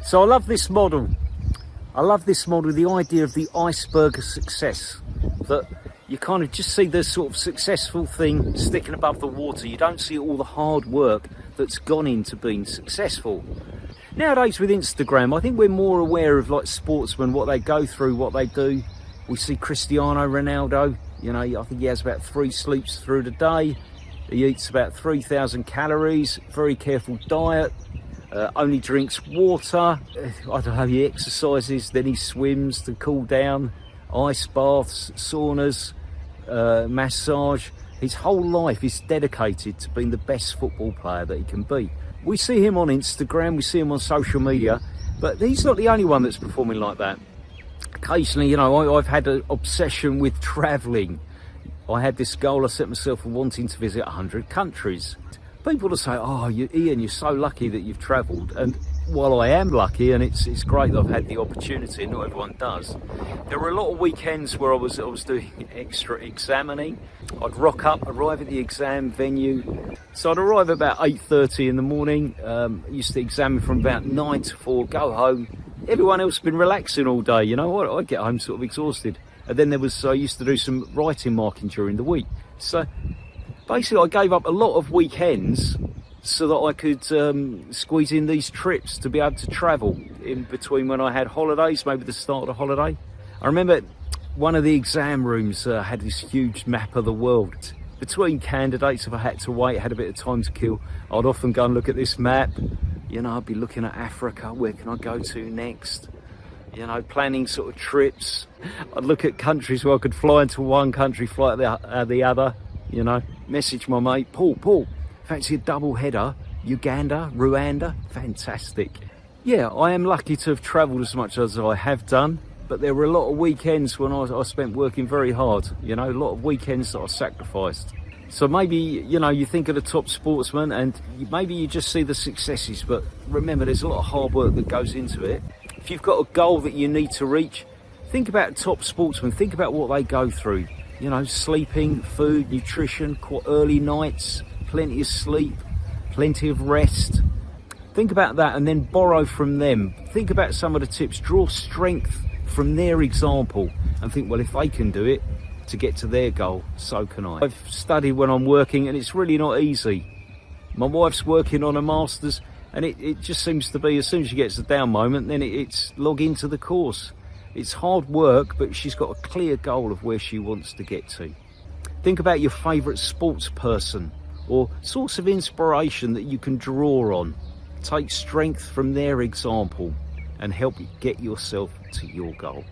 So I love this model. I love this model, the idea of the iceberg of success, that you kind of just see the sort of successful thing sticking above the water. You don't see all the hard work that's gone into being successful. Nowadays with Instagram, I think we're more aware of like sportsmen, what they go through, what they do. We see Cristiano Ronaldo, you know, I think he has about 3 sleeps through the day. He eats about 3,000 calories, very careful diet. Only drinks water. I don't know, he exercises, then he swims to cool down, ice baths, saunas, massage. His whole life is dedicated to being the best football player that he can be. We see him on Instagram, we see him on social media, but he's not the only one that's performing like that. Occasionally, you know, I've had an obsession with travelling. I had this goal I set myself of wanting to visit 100 countries. People will say, oh, Ian, you're so lucky that you've travelled. And while I am lucky, and it's great that I've had the opportunity, and not everyone does, there were a lot of weekends where I was doing extra examining. I'd rock up, arrive at the exam venue. So I'd arrive about 8:30 in the morning. Used to examine from about 9 to 4, go home. Everyone else had been relaxing all day, you know. I'd get home sort of exhausted. And then I used to do some writing marking during the week. So basically, I gave up a lot of weekends so that I could squeeze in these trips to be able to travel in between when I had holidays, maybe the start of the holiday. I remember one of the exam rooms had this huge map of the world. Between candidates, if I had to wait, had a bit of time to kill, I'd often go and look at this map. You know, I'd be looking at Africa, where can I go to next? You know, planning sort of trips. I'd look at countries where I could fly into one country, fly to the other. You know, message my mate, Paul, fancy a double header, Uganda, Rwanda, fantastic. Yeah, I am lucky to have travelled as much as I have done, but there were a lot of weekends when I spent working very hard, you know, a lot of weekends that I sacrificed. So maybe, you know, you think of the top sportsmen and maybe you just see the successes, but remember there's a lot of hard work that goes into it. If you've got a goal that you need to reach, think about top sportsmen, think about what they go through. You know, sleeping, food, nutrition, quite early nights, plenty of sleep, plenty of rest. Think about that and then borrow from them. Think about some of the tips, draw strength from their example and think, well, if they can do it to get to their goal, so can I. I've studied when I'm working and it's really not easy. My wife's working on a master's and it just seems to be, as soon as she gets a down moment, then it's log into the course. It's hard work, but she's got a clear goal of where she wants to get to. Think about your favourite sports person or source of inspiration that you can draw on. Take strength from their example and help you get yourself to your goal.